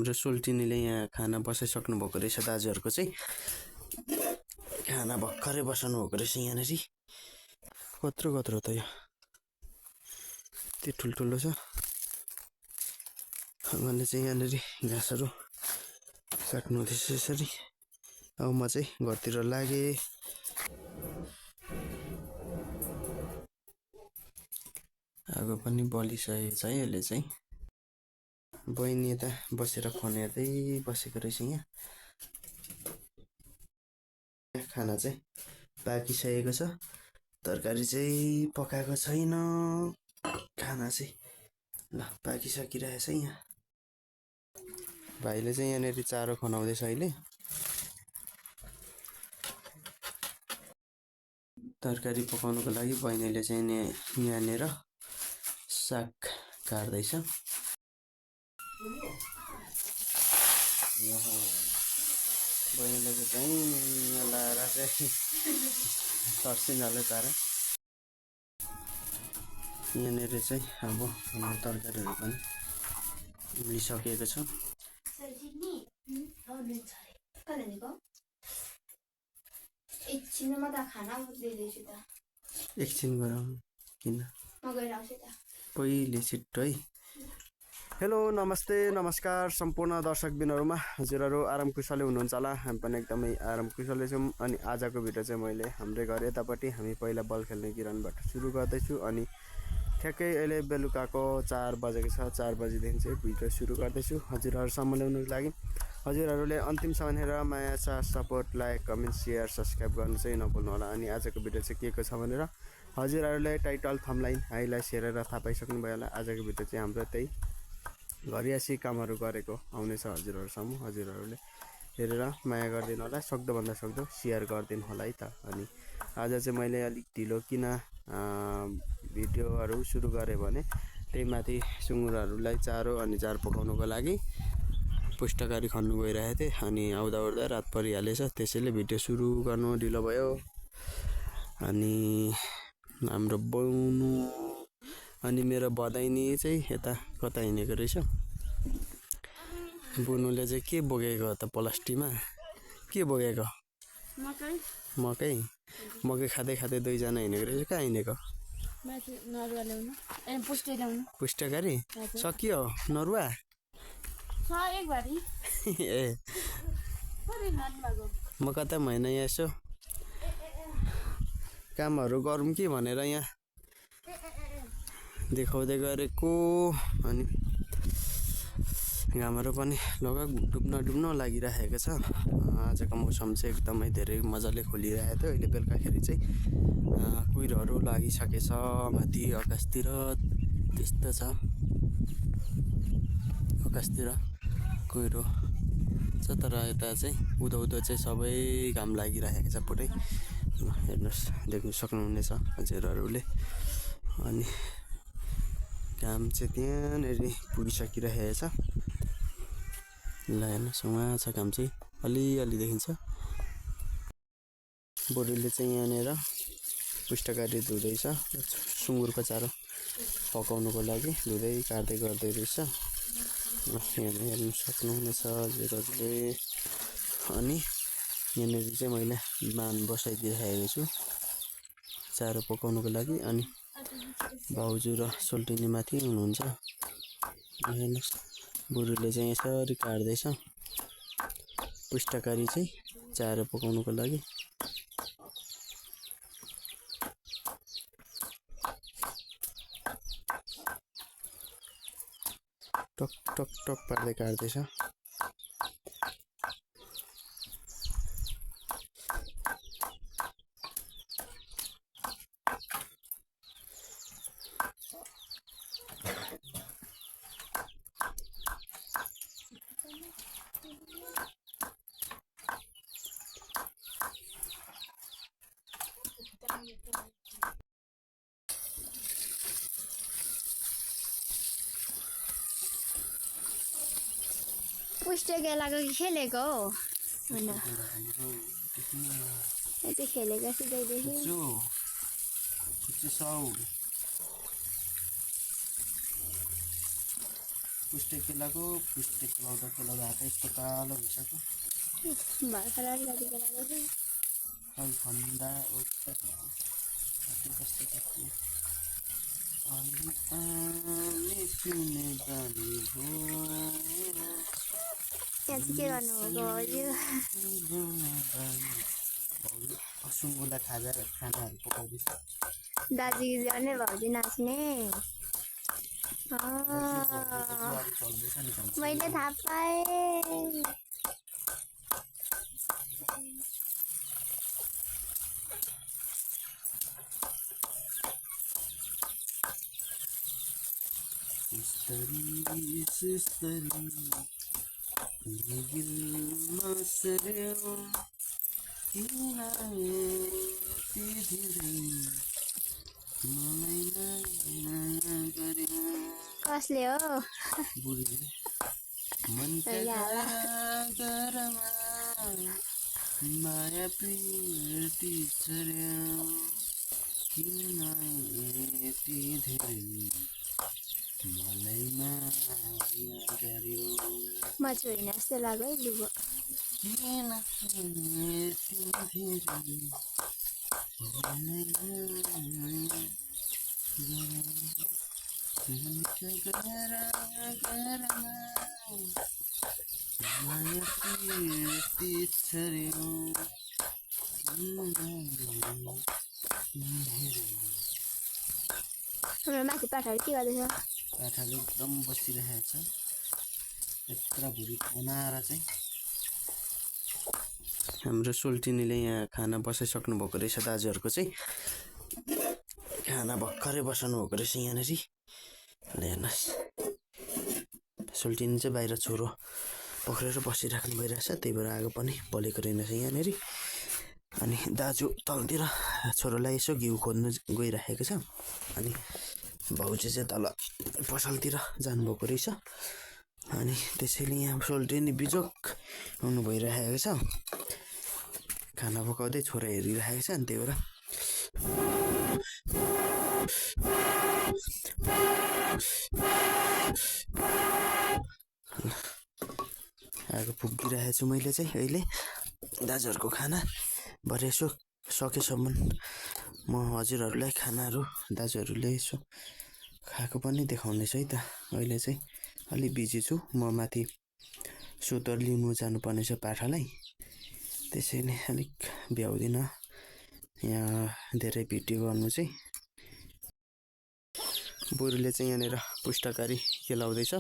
हाम्रो सोल्टिनीले यहाँ खाना बसाइसक्नु भएको रहेछ दाजुहरूको चाहिँ खाना भर्खरै बसाउनु भएको रहेछ यहाँनिर कत्रो कत्रो त यो त्यो ठुल्ठुलो छ उहाँले चाहिँ यहाँनिर घाँसहरू काट्नु हुँदैछ यसरी अब म चाहिँ घरतिर लागेँ आगो पनि बलिसकेको छ है अहिले चाहिँ बहिनी यता बसेर फोन हेर्दै बसेको रहेछ यहाँ खाना चाहिँ पाकिसकेको छ तरकारी चाहिँ पकाएको छैन खाना चाहिँ ल पाकिसकिरहेछ यहाँ भाइले चाहिँ यहाँनिर चारो खनाउँदैछ अहिले तरकारी पकाउनुको लागि बहिनीले चाहिँ यहाँनिर साग काट्दैछ बहिनीले चाहिँ लाएर चाहिँ तर्सिनहाल्यो तारा यहाँनिर चाहिँ अब हाम्रो तरकारीहरू पनि उम्लिसकेको छ एकछिन गरौँ किन पहिले छिट्टो है हेलो नमस्ते नमस्कार सम्पूर्ण दर्शकबिनहरूमा हजुरहरू आराम कुशलै हुनुहुन्छ होला हामी पनि एकदमै आराम कुशलै छौँ अनि आजको भिडियो चाहिँ मैले हाम्रै घर यतापट्टि हामी पहिला बल खेल्ने ग्राउन्डबाट सुरु गर्दैछु अनि ठ्याक्कै अहिले बेलुकाको 4 बजेको छ 4 बजेदेखि चाहिँ भिडियो सुरु गर्दैछु हजुरहरूसम्म ल्याउनुको लागि हजुरहरूले अन्तिमसम्म हेरेर माया साथ support like comment share subscribe गर्नु चाहिँ नभुल्नु होला अनि आजको भिडियो चाहिँ के छ भनेर हजुरहरूले टाइटल थम्बनेल हाइलाइट हेरेर थाहा पाइसक्नु भयो होला आजको भिडियो चाहिँ हाम्रो त्यही घरियासी कामहरू गरेको आउनेछ हजुरहरूसम्म हजुरहरूले हेरेर माया गरिदिनु होला सक्दोभन्दा सक्दो सेयर गरिदिनु होला है त अनि आज चाहिँ मैले अलिक ढिलो किन भिडियोहरू सुरु गरेँ भने त्यही माथि सुँगुरहरूलाई चारो अनि चार पकाउनुको लागि पुस्तकारी खन्नु गइरहेको थिएँ अनि आउँदा ओर्दा रात परिहालेछ त्यसैले भिडियो सुरु गर्नु ढिलो भयो अनि हाम्रो बोल्नु अनि मेरो बधाइनी चाहिँ यता कता हिँडेको रहेछ बुनुले चाहिँ के बोकेको त प्लास्टिकमा के बोकेको मकै मकै खाँदै खाँदै दुईजना हिँडेको रहेछ कहाँ हिँडेको पुस्तकारी सकियो नरुवा ए म कता होइन यहाँ यसो कामहरू गरौँ कि भनेर यहाँ देखाउँदै गरेको अनि घामहरू पनि लगभग डुब्न लागिरहेको छ आजको मौसम चाहिँ एकदमै धेरै मजाले खोलिरहेको थियो अहिले बेलुकाखेरि चाहिँ कुहिरोहरू लागिसकेछ माथि आकाशतिर त्यस्तो छ आकाशतिर कुहिरो छ तर यता चाहिँ उँधो चाहिँ सबै घाम लागिरहेको छ पुरै हेर्नुहोस् देख्न सक्नुहुनेछ हजुरहरूले अनि घाम चाहिँ त्यहाँनिर पुगिसकिरहेको छ ल हेर्नुहोस् उहाँ छ घाम चाहिँ अलिअलि देखिन्छ बुढीले चाहिँ यहाँनिर पुस्तकारी धुँदैछ सुँगुरको चारो पकाउनुको लागि धुँदै काट्दै गर्दै रहेछ हेर्नु सक्नुहुनेछ हजुरहरूले अनि यहाँनिर चाहिँ मैले बान बसाइदिइरहेको छु चारो पकाउनुको लागि अनि भाउजू र सोल्टिनी माथि हुनुहुन्छ हेर्नुहोस् बुढीले चाहिँ यसरी काट्दैछ पुस्तकारी चाहिँ चारो पकाउनुको लागि टक टक टक पार्दै काट्दैछ पुस्तकालयको खेलेको हो हैन यति खेलेको सिधैदेखि पुष्टे केलाको पुष्टे केलाउँदा केलाउँदा हात यस्तो कालो भइसक्यो भर्खर अलिकति लागेको खै खन्दा ओर्दा हातै कस्तो कस्तो अलि पानी पिउने बानी भयो यहाँ चाहिँ के गर्नुभएको भाउजू सुँगुरलाई खानाहरू पकाउँदैछ दाजु गर्ने भाउजू नाच्ने चल्दैछ नि मैले थाहा पाएँ सिस्तरी दिलमा सर्यो किन यति धेरै मलाई माया गर्यो कसले हो बुढीले मनका गरमा माया प्रीति छर्यो किन यति धेरै मलाई माया गर्यो म छोइन जस्तो लाग्यो है लुबो किन यति धेरै मलाई माया मनका गरमा माया प्रीति छर्यो हाम्रो माथि पाठाहरू के गर्दैछ पाठाले एकदम बसिरहेको छ यत्रो भुँडी बनाएर चाहिँ हाम्रो सोल्टिनीले यहाँ खाना बसाइसक्नु भएको रहेछ दाजुहरूको चाहिँ खाना भर्खरै बसाउनु भएको रहेछ यहाँनिर ल हेर्नुहोस् सोल्टिनी चाहिँ बाहिर छोरो पक्रेर बसिराख्नु भइरहेछ त्यही भएर आगो पनि बलेको रहेछ यहाँनिर अनि दाजु तलतिर छोरोलाई यसो घिउ खोज्नु गइरहेको छ अनि भाउजू चाहिँ तल पसलतिर जानुभएको रहेछ अनि त्यसैले यहाँ सोल्टिनी बिजोक हुनु भइरहेको छ खाना पकाउँदै छोरा हेरिरहेको छ अनि त्यही भएर आगो फुकिरहेको छु मैले चाहिँ अहिले दाजुहरूको खाना भरे यसो सकेसम्म म हजुरहरूलाई खानाहरू दाजुहरूले यसो खाएको पनि देखाउनेछु है त अहिले चाहिँ अलि बिजी छु म माथि सुतर लिनु जानुपर्ने छ पाठालाई त्यसैले अलिक भ्याउँदिनँ यहाँ धेरै भिडियो गर्नु चाहिँ बुढीले चाहिँ यहाँनिर पुस्तकारी खेलाउँदैछ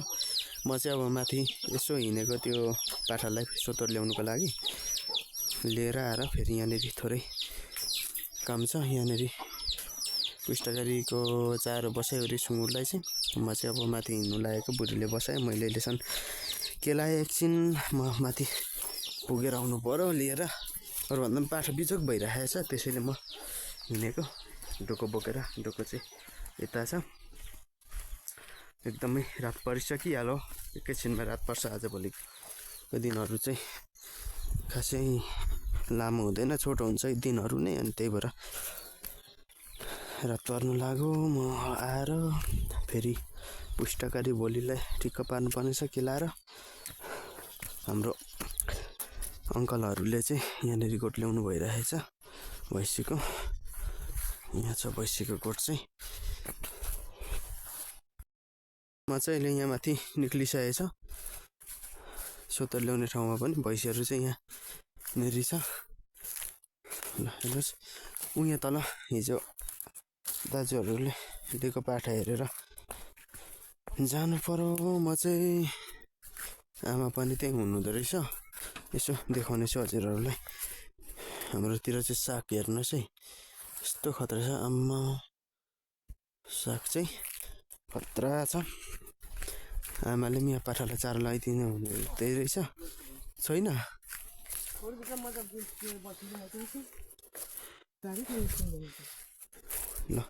म चाहिँ अब माथि यसो हिँडेको त्यो पाठालाई सोतर ल्याउनुको लागि लिएर आएर फेरि यहाँनिर थोरै काम छ यहाँनिर पुस्तकारीको चारो बसाइवरी सुँगुरलाई चाहिँ म चाहिँ अब माथि हिँड्नु लागेको बुढीले बसाएँ मैले अहिलेसम्म केलाएँ एकछिन म माथि पुगेर आउनु पऱ्यो लिएर अरूभन्दा पनि पाठा बिजोक भइरहेको छ त्यसैले म हिँडेको डोको बोकेर डोको चाहिँ यता छ एकदमै रात परिसकिहाल्यो एकैछिनमा रात पर्छ आजभोलिको दिनहरू चाहिँ खासै लामो हुँदैन छोटो हुन्छ दिनहरू नै अनि त्यही भएर रात पर्नु लाग्यो म आएर फेरि पुस्तकारी भोलिलाई ठिक्क पार्नुपर्ने छ केलाएर हाम्रो अङ्कलहरूले चाहिँ यहाँनिर गोठ ल्याउनु भइरहेछ भैँसीको यहाँ छ भैँसीको गोठ चाहिँ म चाहिँ अहिले यहाँ माथि निक्लिसकेको छ सोतर ल्याउने ठाउँमा पनि भैँसीहरू चाहिँ यहाँ नेरी छ ल हेर्नुहोस् उहाँ तल हिजो दाजुहरूले दिएको पाठा हेरेर जानु पर्यो म चाहिँ आमा पनि त्यहीँ हुनुहुँदो रहेछ यसो देखाउने छु हजुरहरूलाई हाम्रोतिर चाहिँ साग हेर्नुहोस् है यस्तो खतरा छ आम्मा साग चाहिँ खतरा छ आमाले पनि यहाँ पाठालाई चारो लगाइदिनु हुँदै रहेछ छैन ल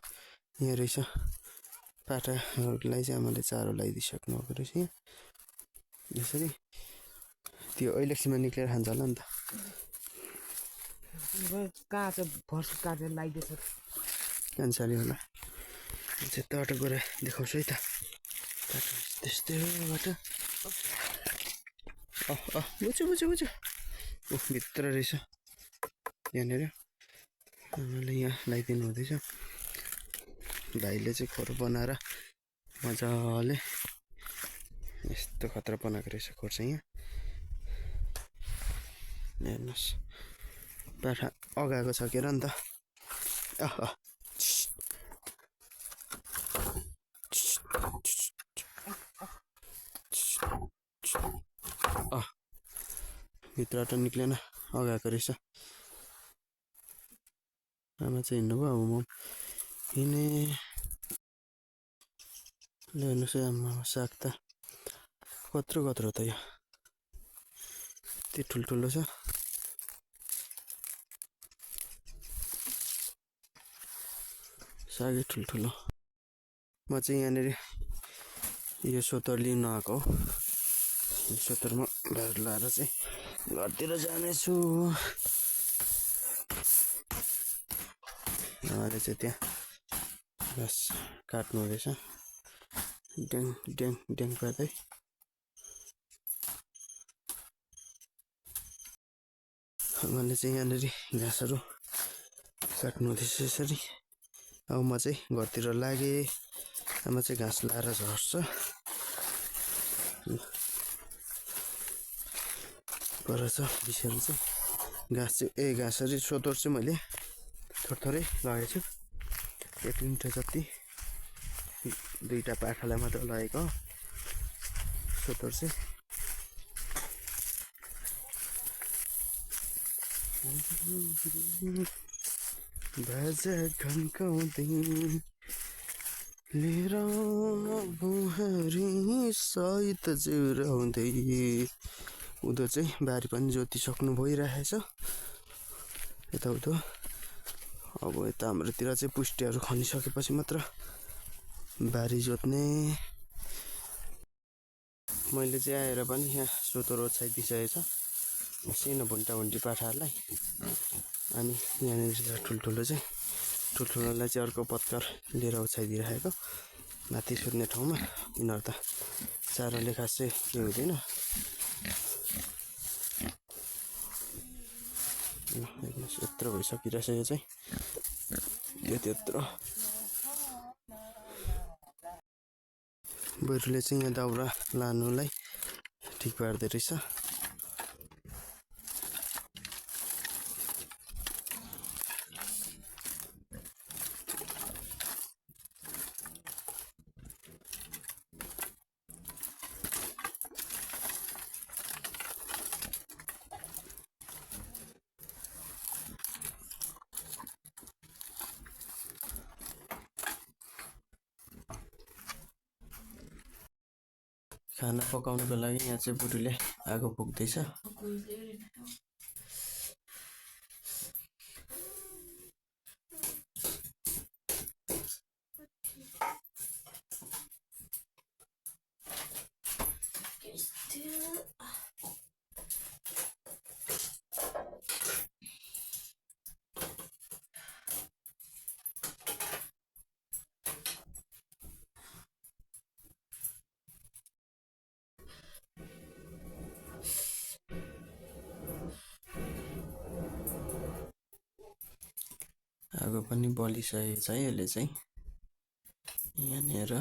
यहाँ रहेछ पाठाहरूलाई चाहिँ आमाले चारो लगाइदिइसक्नु भएको रहेछ यहाँ यसरी त्यो ऐलेक्सीमा निक्लेर खान्छ होला नि त कहाँ छ फर्स्ट काटेर लगाइदिएछ कान्छाली होला चाहिँ तट गएर देखाउँछु है त त्यस्तै हो यहाँबाट बुझ्यो भित्र रहेछ यहाँनिर आमाले यहाँ लगाइदिनु हुँदैछ भाइले चाहिँ खोर बनाएर मजाले यस्तो खतरा बनाएको रहेछ खोर चाहिँ यहाँ हेर्नुहोस् पाठा अगाएको छ के र नि त भित्रबाट निक्लेन अगाएको रहेछ आमा चाहिँ हिँड्नुभयो अब म हिँडे हेर्नुहोस् है आमा साग त कत्रो त यो यति ठुल्ठुलो छ सागै ठुल्ठुलो म चाहिँ यहाँनिर यो सोतर लिन आएको हो यो सोतरमा भार लाएर चाहिँ घरतिर जानेछु उहाँले चाहिँ त्यहाँ घाँस काट्नु हुँदैछ ड्याङ ड्याङ ड्याङ पार्दै उहाँले चाहिँ यहाँनिर घाँसहरू काट्नु हुँदैछ यसरी अब म चाहिँ घरतिर लागेँ आमा चाहिँ घाँस लाएर झर्छ पर छ विशाल चाहिँ घाँस चाहिँ घाँसरी सोतर चाहिँ मैले थोरै लगाएको छु 1 मुठा जति 2टा पाखालाई मात्र लगाएको सोतर चाहिँ बाजा खन्काउँदै लिएर बुहारी सहित जुराउँदै उँधो चाहिँ बारी पनि जोतिसक्नु भइरहेछ यताउता अब यता हाम्रोतिर चाहिँ पुष्टिहरू खनिसकेपछि मात्र बारी जोत्ने मैले चाहिँ आएर पनि यहाँ सोतर ओछ्याइदिइसकेको छ मसिनो भुन्टा पाठाहरूलाई अनि यहाँनिर ठुल्ठुलोलाई चाहिँ अर्को पत्कर लिएर ओछ्याइदिइराखेको माथि सुत्ने ठाउँमा यिनीहरू त चारोले खासै के हुँदैन हेर्नुहोस् यत्रो भइसकिरहेछ यो चाहिँ त्यत्रो बरुले चाहिँ यहाँ दाउरा लानुलाई ठिक पार्दै रहेछ खाना पकाउनुको लागि यहाँ चाहिँ बुढीले आगो फुक्दैछ आगो पनि बलिसकेको छ है यसले चाहिँ यहाँनिर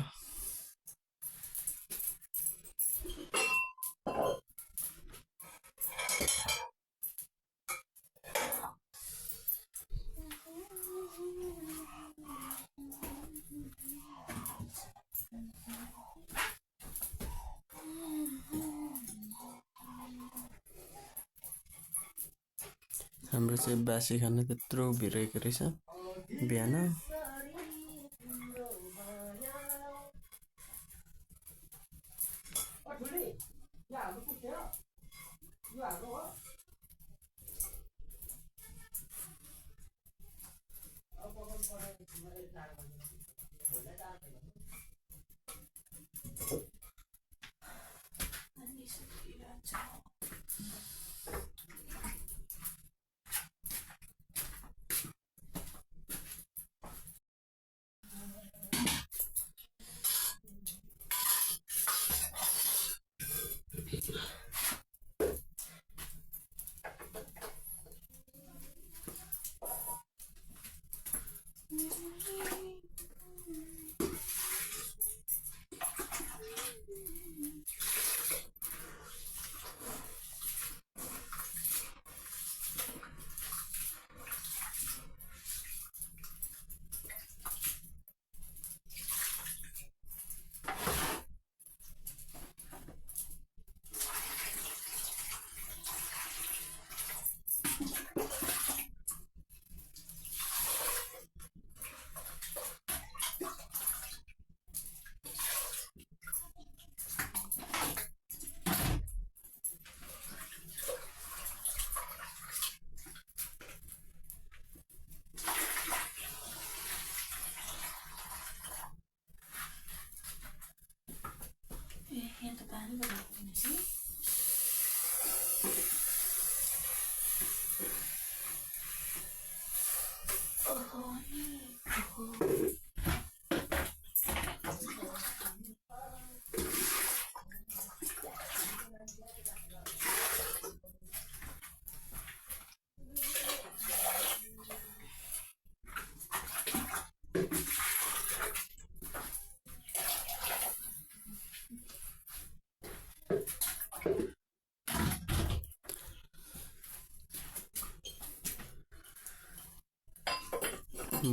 हाम्रो चाहिँ बासी खाना त्यत्रो भिरेको रहेछ बिहान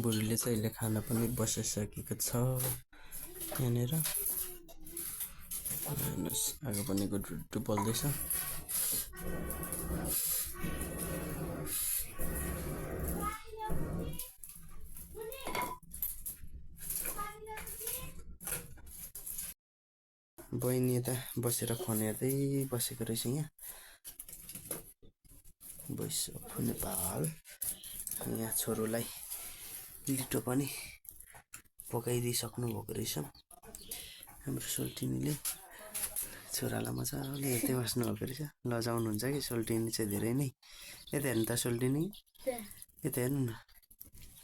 बुढीले चाहिँ अहिले खाना पनि बसिसकेको छ यहाँनिर। हेर्नुहोस् आगो पनि गुड्रु बल्दैछ। बहिनी यता बसेर फोन हेर्दै बसेको रहेछ यहाँ। Voice of Nepal. यहाँ छोरोलाई लिटो पनि पकाइदिइसक्नु भएको रहेछ हाम्रो सोल्टिनीले। छोरालाई मजाले हेर्दै बस्नु भएको रहेछ। लजाउनुहुन्छ कि सोल्टिनी चाहिँ धेरै नै। यता हेर्नु त सोल्टिनी, यता हेर्नु न।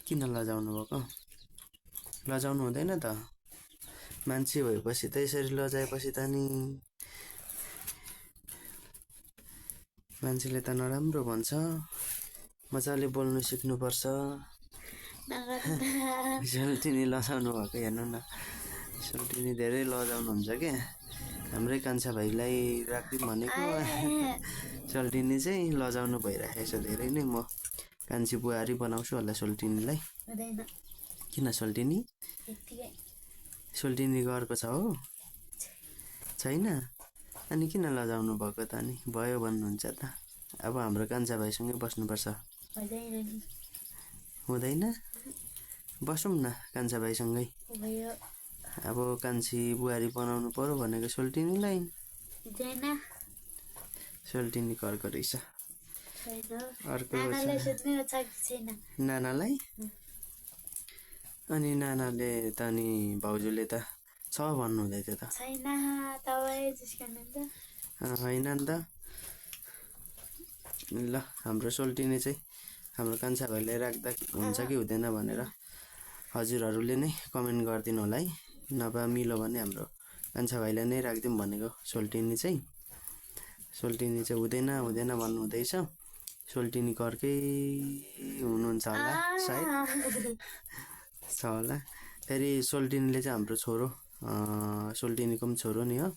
किन लजाउनु भएको? लजाउनु हुँदैन त। मान्छे भएपछि त यसरी लजाएपछि त नि मान्छेले त नराम्रो भन्छ। मजाले बोल्नु सिक्नुपर्छ। सोल्टिनी लजाउनु भएको हेर्नु न। सोल्टिनी धेरै लजाउनुहुन्छ क्या। हाम्रै कान्छा भाइलाई राखिदिउँ भनेको सोल्टिनी चाहिँ लजाउनु भइरहेको छ धेरै नै। म कान्छी बुहारी बनाउँछु होला सोल्टिनीलाई। किन सोल्टिनी? सोल्टिनी घरको छ हो? छैन? अनि किन लजाउनु भएको त? अनि भयो भन्नुहुन्छ त। अब हाम्रो कान्छा भाइसँगै बस्नुपर्छ। हुँदैन? बसौँ न कान्छा भाइसँगै। अब कान्छी बुहारी बनाउनु पर्यो भनेको सोल्टिनीलाई। सोल्टिनी घरको रहेछ। अर्को नानालाई? अनि नानाले त नि भाउजूले त छ भन्नुहुँदै थियो त। होइन नि त। ल हाम्रो सोल्टिनी चाहिँ हाम्रो कान्छा भाइलाई राख्दा हुन्छ कि हुँदैन भनेर हजुरहरूले नै कमेन्ट गरिदिनु होला है। नभए मिलो भने हाम्रो कान्छा भाइलाई नै राखिदिउँ भनेको सोल्टिनी चाहिँ। सोल्टिनी चाहिँ हुँदैन भन्नुहुँदैछ। सोल्टिनी घरकै हुनुहुन्छ होला सायद, छ होला। फेरि सोल्टिनीले चाहिँ हाम्रो छोरो, सोल्टिनीको पनि छोरो नि हो।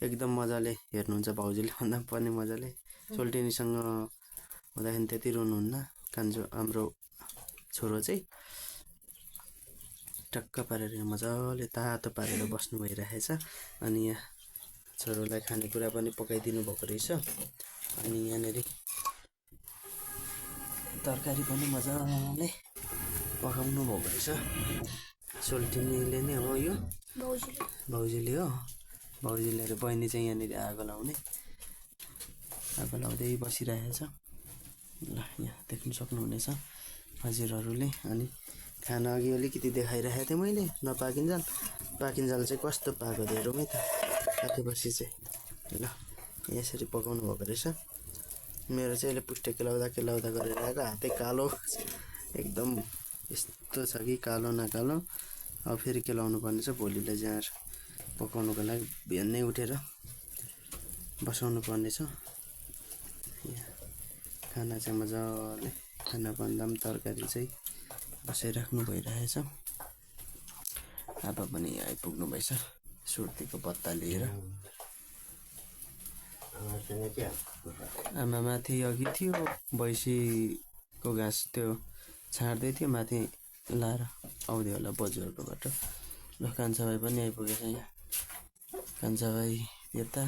एकदम मजाले हेर्नुहुन्छ भाउजूले भन्दा पनि मजाले। सोल्टिनीसँग हुँदाखेरि त्यति रुनुहुन्न कान्छो हाम्रो छोरो चाहिँ। टक्क पारेर मजाले तातो पारेर बस्नु भइरहेछ। अनि यहाँ छोरोलाई खानेकुरा पनि पकाइदिनु भएको रहेछ। अनि यहाँनिर तरकारी पनि मजाले पकाउनु भएको रहेछ सोल्टिनीले नै हो। यो भाउजूले हो। भाउजूले र बहिनी चाहिँ यहाँनिर आगो लाउँदै बसिरहेछ। ल यहाँ देख्नु सक्नुहुनेछ हजुरहरूले। अनि खाना अघि अलिकति देखाइरहेको थिएँ मैले पाकिन्जाल चाहिँ कस्तो पाएको हेरौँ है त काटेपछि चाहिँ। ल यसरी पकाउनु भएको रहेछ। मेरो चाहिँ अहिले पुष्टे केलाउँदा गरेर आएको हातै कालो एकदम यस्तो छ कि कालो नकालो। अब फेरि केलाउनु पर्ने छ भोलिलाई जाँड पकाउनुको लागि। बिहानै उठेर बसाउनु पर्ने छ। खाना चाहिँ मजाले खाना भन्दा पनि तरकारी चाहिँ बसाइराख्नु भइरहेछ। आप्पा पनि आइपुग्नु भएछ सुर्तीको पत्ता लिएर। आमा माथि अघि थियो भैँसीको घाँस त्यो छाड्दै थियो माथि लाएर आउँदै होला बजारकोबाट। ल कान्छा भाइ पनि आइपुगेछ यहाँ। कान्छा भाइ यता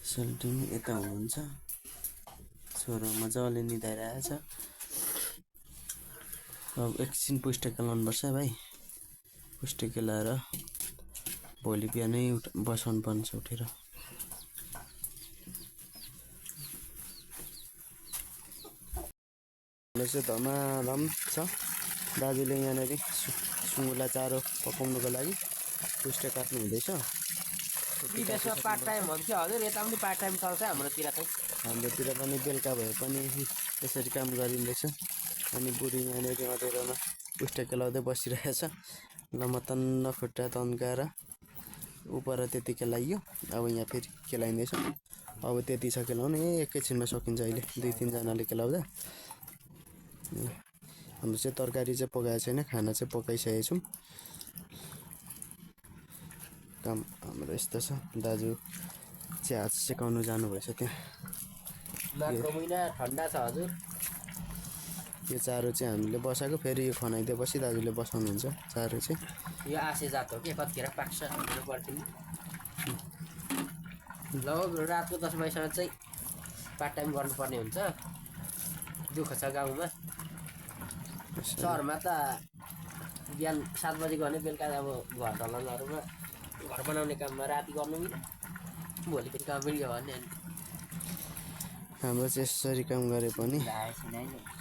सोल्टिनी यता हुनुहुन्छ। छोरो मजाले निदाइरहेछ। अब एकछिन पुष्टे केलाउनुपर्छ भाइ। पुष्टे केलाएर भोलि बिहानै बसाउनु पर्ने छ उठेर। चाहिँ धमाधम छ। दाजुले यहाँनिर सुँगुरलाई चारो पकाउनुको लागि पुष्टे काट्नु हुँदैछ। विदेशमा पार्ट टाइम हुन्छ हजुर, यता पनि पार्ट टाइम चल्छ हाम्रोतिर चाहिँ। हाम्रोतिर पनि बेलुका भए पनि यसरी काम गरिँदैछ। अनि बुढी यहाँनिर अँधेरोमा पुष्टे केलाउँदै बसिरहेछ। ल म तन्न खुट्टा तन्काएर उपर त्यति केलाइयो। अब यहाँ फेरि केलाइँदैछ। अब त्यति छ केलाउनु। एकैछिनमा सकिन्छ अहिले 2-3 जनाले केलाउँदा। हाम्रो चाहिँ तरकारी चाहिँ पकाएको छैन, खाना चाहिँ पकाइसकेको छौँ। काम हाम्रो यस्तो छ। दाजु चाहिँ हात सेकाउनु जानुभएछ त्यहाँ। माघको महिना ठन्डा छ हजुर। यो चारो चाहिँ हामीले बसाएको फेरि यो खनाइदिएपछि दाजुले बसाउनुहुन्छ चारो चाहिँ यो आसे जात हो कि कतिखेर पाक्छ भनेर पर्खिनु लगभग रातको 10 बजीसम्म चाहिँ पार्ट टाइम गर्नुपर्ने हुन्छ दुःख छ गाउँमा सहरमा त बिहान 7 बजी गर्ने बेलुका अब घर दलनहरूमा घर बनाउने काममा राति गर्नु मिल्यो भोलि फेरि काम पनि भन्ने अनि हाम्रो चाहिँ यसरी काम गरे पनि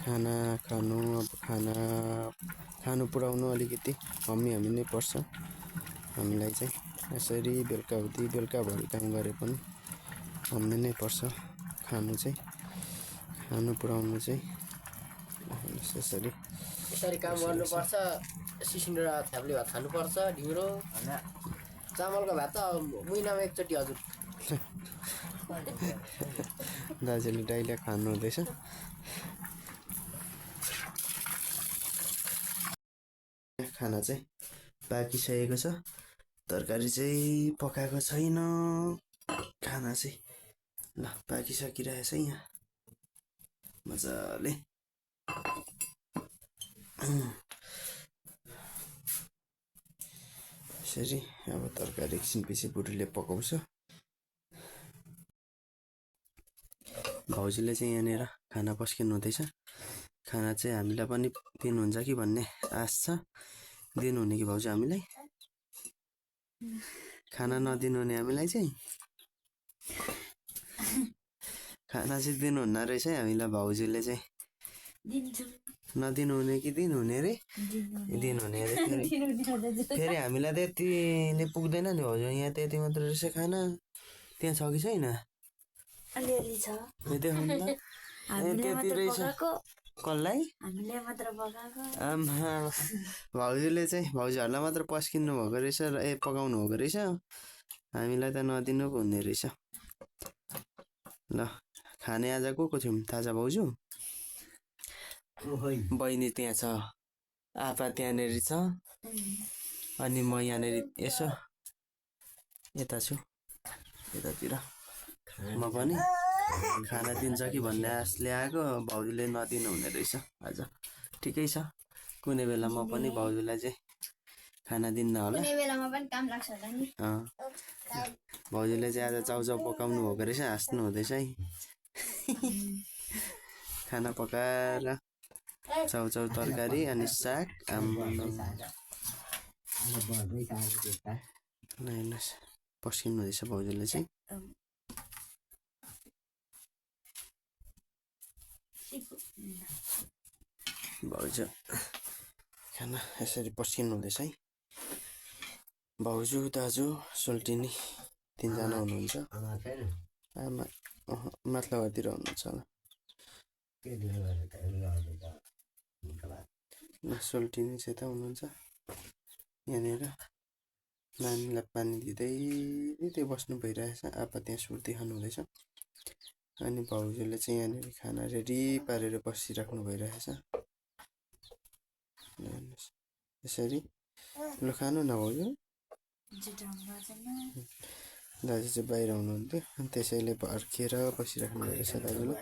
खाना खानु अब खानु पुर्याउनु अलिकति हामी नै पर्छ हामीलाई चाहिँ यसरी बेलुकाभरि काम गरे पनि हामी नै पर्छ खानु पुर्याउनु चाहिँ यसरी काम गर्नुपर्छ सिसिन र थ्याप्ले भात खानुपर्छ ढिँडो होइन चामलको भात त महिनामा एकचोटि हजुर दाजुले डाइले खानु हुँदैछ खाना चाहिँ पाकिसकेको छ तरकारी चाहिँ पकाएको छैन खाना चाहिँ ल पाकिसकिरहेछ यहाँ मजाले यसरी अब तरकारी एकछिनपछि बुढीले पकाउँछ भाउजूले चाहिँ यहाँनिर खाना पस्किनु हुँदैछ खाना चाहिँ हामीलाई पनि दिनुहुन्छ कि भन्ने आश छ दिनुहुने कि भाउजू हामीलाई खाना नदिनुहुने हामीलाई चाहिँ खाना चाहिँ दिनुहुन्न रहेछ है हामीलाई भाउजूले चाहिँ नदिनुहुने कि दिनुहुने रे दिनुहुने रे फेरि हामीलाई त यतिले पुग्दैन नि भाउजू यहाँ त्यति मात्र रहेछ खाना त्यहाँ छ कि छैन अलिअलि छ त्यति रहेछ कसलाई आमा भाउजूले चाहिँ भाउजूहरूलाई मात्र पस्किनु भएको रहेछ र पकाउनु भएको रहेछ हामीलाई त नदिनु पो हुने रहेछ ल खाने आज को थियौँ थाहा छ भाउजू बहिनी त्यहाँ छ आपा त्यहाँनिर छ अनि म यहाँनिर यसो यता छु यतातिर म पनि खाना दिन्छ कि भन्ने आशले आएको भाउजूले नदिनु हुने रहेछ आज ठिकै छ कुनै बेला म पनि भाउजूलाई चाहिँ खाना दिन्न होला भाउजूले चाहिँ आज चाउचाउ पकाउनु भएको रहेछ हाँस्नु हुँदैछ है खाना पकाएर चाउचाउ तरकारी अनि साग पस्किनु हुँदैछ भाउजूले चाहिँ भाउजू खाना यसरी पस्किनु हुँदैछ है भाउजू दाजु सोल्टिनी 3 जना हुनुहुन्छ आमा माथिल्लो घरतिर हुनुहुन्छ होला सोल्टिनी चाहिँ त हुनुहुन्छ यहाँनिर नानीलाई पानी दिँदै बस्नु भइरहेछ आपा त्यहाँ सुर्ती खानु हुँदैछ अनि भाउजूले चाहिँ यहाँनिर खाना रेडी पारेर बसिराख्नु भइरहेछ यसरी लु खानु न भाउजू दाजु चाहिँ बाहिर हुनुहुन्थ्यो अनि त्यसैले पर्खेर बसिराख्नु भइरहेछ दाजुले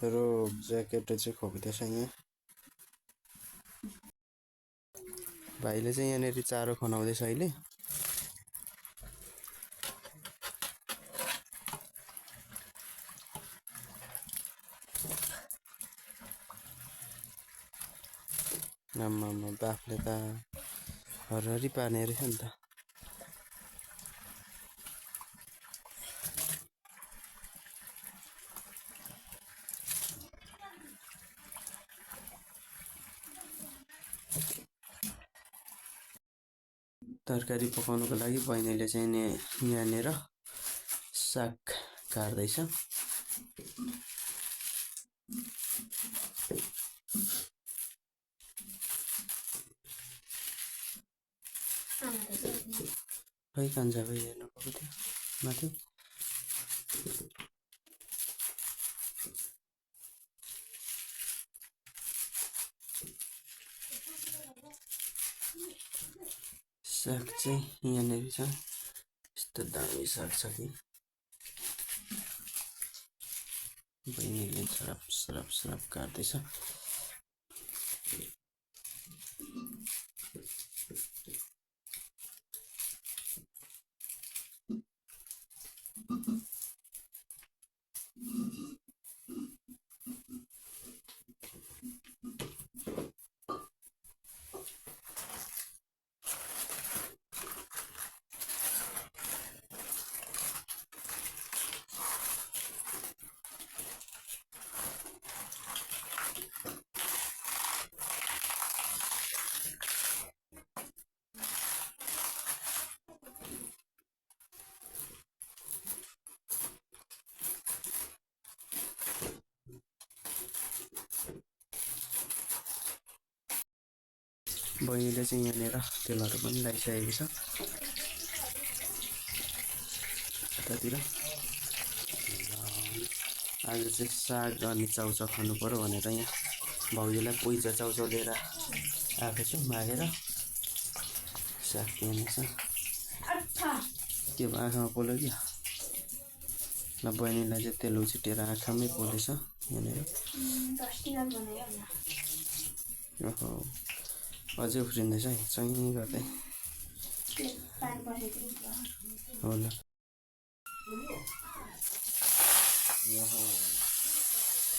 रोग ज्याकेट चाहिँ खोक्दैछ यहाँ भाइले चाहिँ यहाँनिर चारो खनाउँदैछ अहिले आम्मा बाफले त हरहरी पार्ने रहेछ नि त तरकारी पकाउनको लागि बहिनीले चाहिँ यहाँनिर साग काट्दैछ खै कान्छ भाइ हेर्नु पाएको थियो माथि साग चाहिँ यहाँनिर छ। यस्तो दामी साग छ कि बहिनीले सरप सरप सरप काट्दैछ। बहिनीले चाहिँ यहाँनिर तेलहरू पनि लगाइसकेको छ यतातिर। आज चाहिँ साग अनि चाउचाउ खानु पर्यो भनेर यहाँ भाउजूलाई पैसा चाउचाउ लिएर आएको छु मागेर। साग यहाँनिर छ। के भयो आँखामा पोल्यो कि? ल बहिनीलाई चाहिँ तेल उछिटेर आँखामै पोलेछ यहाँनिर। ओहो अझै उफ्रिँदैछ है चैँ गर्दै। हो ल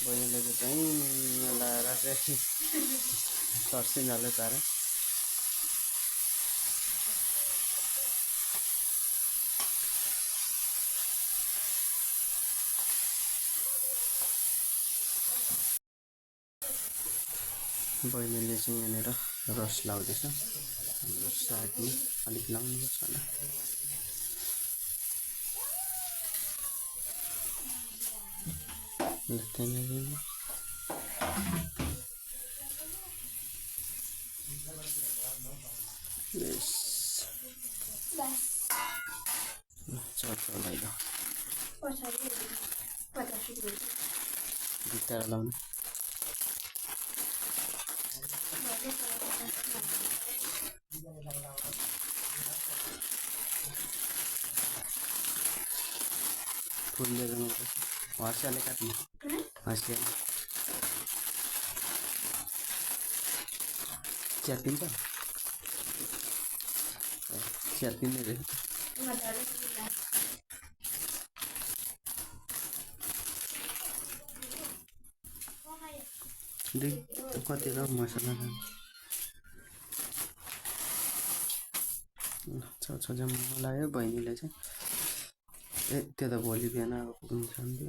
बहिनीले चाहिँ लाएर चाहिँ तर्सिनाले तार। बहिनीले चाहिँ यहाँनिर रस लाउँदैछ। हाम्रो सागमा अलिक लाउनुपर्छ होला। ल त्यहाँनिर चाउचाउ लगाइल भित्र लाउनु। फुलले जानुपर्छ। हँसियाले काट्नु। हँसियाले च्यातिन्छ। च्यातिँदै रहेछ। दुई कति र मसला चाउचाउ जम्मा लगायो बहिनीले चाहिँ। ए त्यो त भोलि बिहान हुन्छ नि।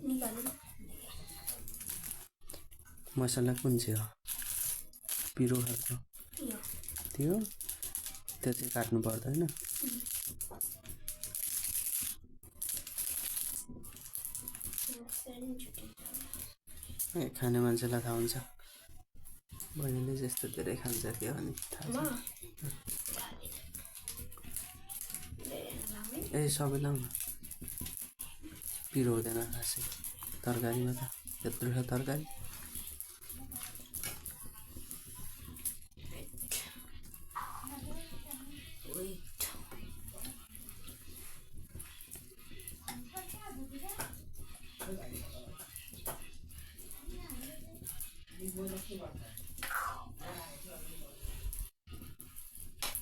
मसला कुन चाहिँ हो? पिरो खालको त्यो चाहिँ काट्नु पर्दैन। ए खाने मान्छेलाई थाहा हुन्छ। बहिनीले जस्तो धेरै खान्छ त्यो अनि थाहा छ। ए सबै लाउनु। पिरो हुँदैन खासै तरकारीमा त त्यत्रो छ तरकारी।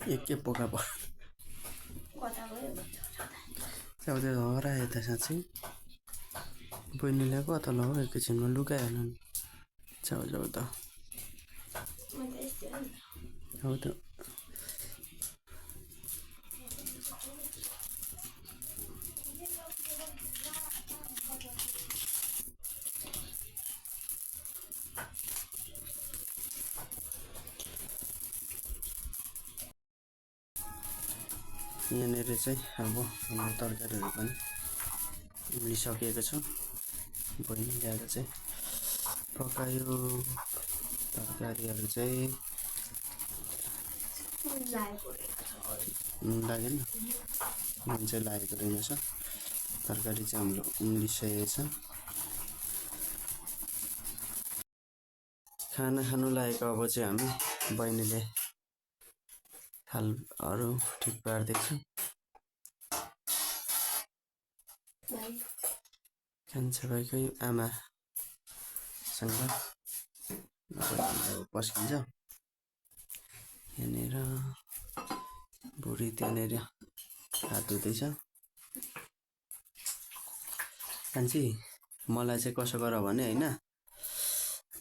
एक पोका पर्यो चाउचाउ हरायो त साँच्चै। बहिनीले कता ल एकैछिनमा लुकाइहाल्नु नि चाउचाउ त। हो त यहाँनिर चाहिँ अब हाम्रो तरकारीहरू पनि उम्लिसकेको छ। बहिनी ल्याएर चाहिँ पकायो। तरकारीहरू चाहिँ लागेन मान्छे लागेको रहेनछ। तरकारी चाहिँ हाम्रो उम्लिसकेको छ। खाना खानु लागेको अब चाहिँ हामी बहिनीले थालहरू ठिक पार्दैछ। कान्छा भाइकै आमासँग पस्किन्छ। यहाँनिर बुढी त्यहाँनिर हात धुँदैछ। कान्छी मलाई चाहिँ कसो गर भने होइन,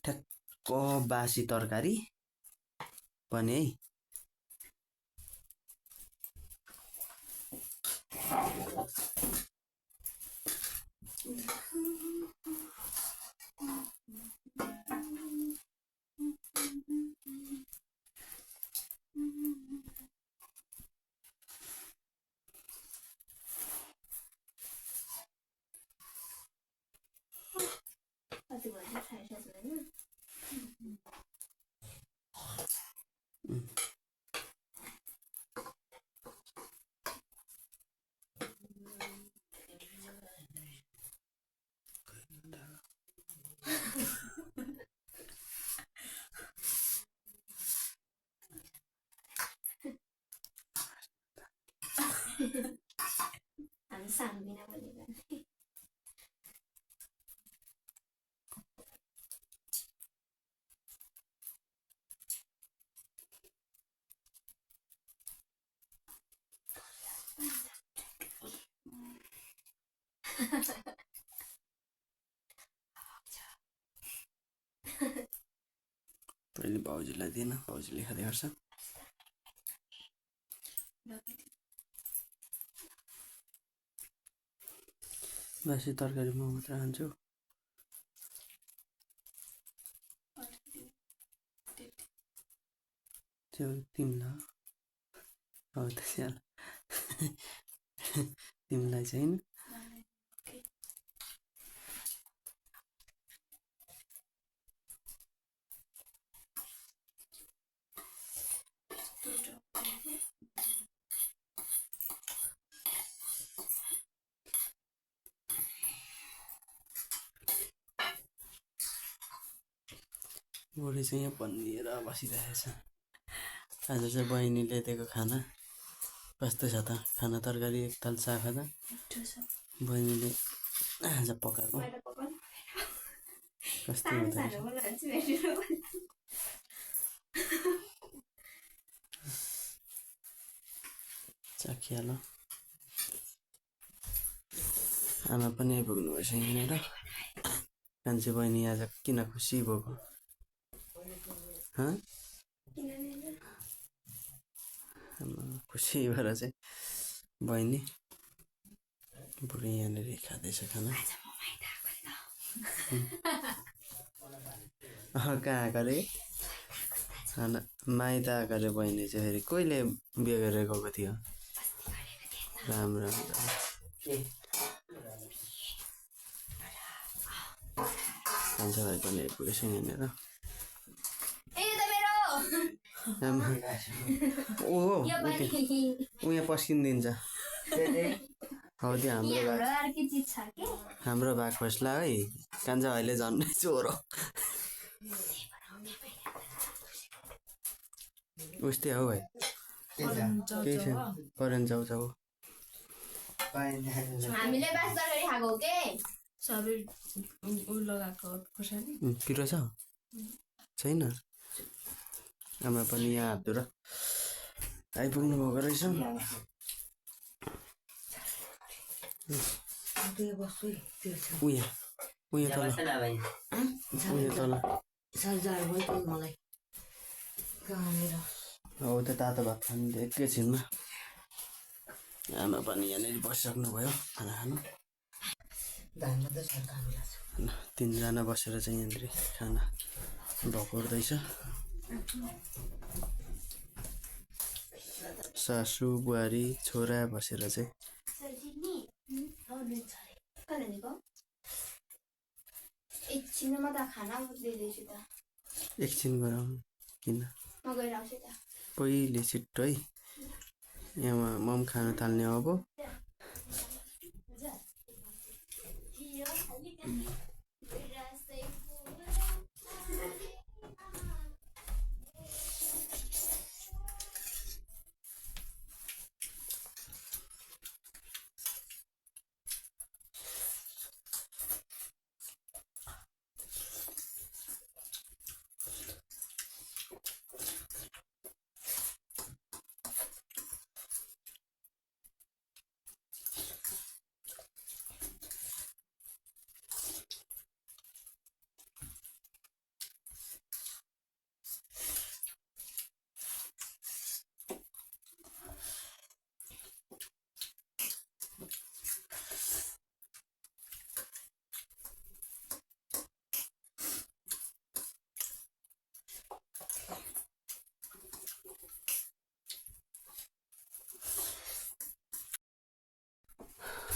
ठ्याक्क बासी तरकारी पनि है हामी साङ्दिन भनेको नि। पहिले भाउजूलाई दिएन, भाउजूले खाँदै गर्छ। बासी तरकारी म मात्र खान्छु। त्यो तिमीलाई हो त स्याल तिमीलाई चाहिँ बुढी चाहिँ यहाँ बनिएर बसिरहेको छ। आज चाहिँ बहिनीले दिएको खाना कस्तो छ त? खाना तरकारी एक थाल साग खाँदा बहिनीले आज पकाएको कस्तो हुँदो रहेछ? चाखिहाल। आमा पनि आइपुग्नु भएछ यहाँनिर। कान्छी बहिनी आज किन खुसी भएको? खुसी भएर चाहिँ बहिनी बुढी यहाँनिर खाँदैछ खाना। कहाँ आएको रे खाना? माइत आएको रे बहिनी चाहिँ। फेरि कहिले बिहे गरेर गएको थियो? राम्रो कान्छा भाइ पनि आइपुगेछ यहाँनिर। ओहो ऊ यहाँ पस्किदिन्छ। हौ त्यो हाम्रो भाग फस्ला है। कान्छा भाइले झन्डै चोरो उस्तै हौ भाइ। केही छैन, करेन्ट जाऊ जाऊ। हामीले बास तरकारी खाएको हो के सबै उ लगाएको खोर्सानी पिरो छ छैन? आमा पनि यहाँ हात धुएर आइपुग्नु भएको रहेछ। उयो तल हौ त्यो तातो भात खानु एकैछिनमा। आमा पनि यहाँनिर बसिसक्नु भयो खाना खानु। तिनजना बसेर चाहिँ यहाँनिर खाना भकोर्दैछ। सासू बुहारी छोरा बसेर चाहिँ एकछिनमा त खाना दिँदैछु त। एकछिन गराउनु किन? म गइरहेको छु त। पहिले छिट्टो है। यहाँ मम खान थाल्ने अब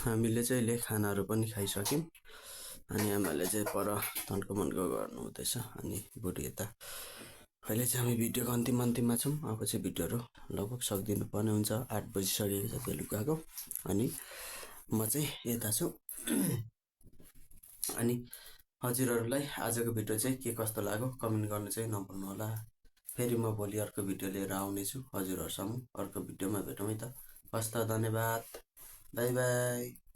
हामीले चाहिँ अहिले खानाहरू पनि खाइसक्यौँ अनि आमाले चाहिँ पर तन्को मन्को गर्नु हुँदैछ अनि बुढी यता अहिले चाहिँ हामी भिडियोको अन्तिममा छौँ। अब चाहिँ भिडियोहरू लगभग सकिदिनु पर्ने हुन्छ, 8 बजिसकेको छ बेलुकाको अनि म चाहिँ यता छु। अनि हजुरहरूलाई आजको भिडियो चाहिँ के कस्तो लाग्यो कमेन्ट गर्नु चाहिँ नभुल्नु होला। फेरि म भोलि अर्को भिडियो लिएर आउनेछु हजुरहरूसँग। अर्को भिडियोमा भेटौँ है त। हस् त, धन्यवाद, बाई बाई।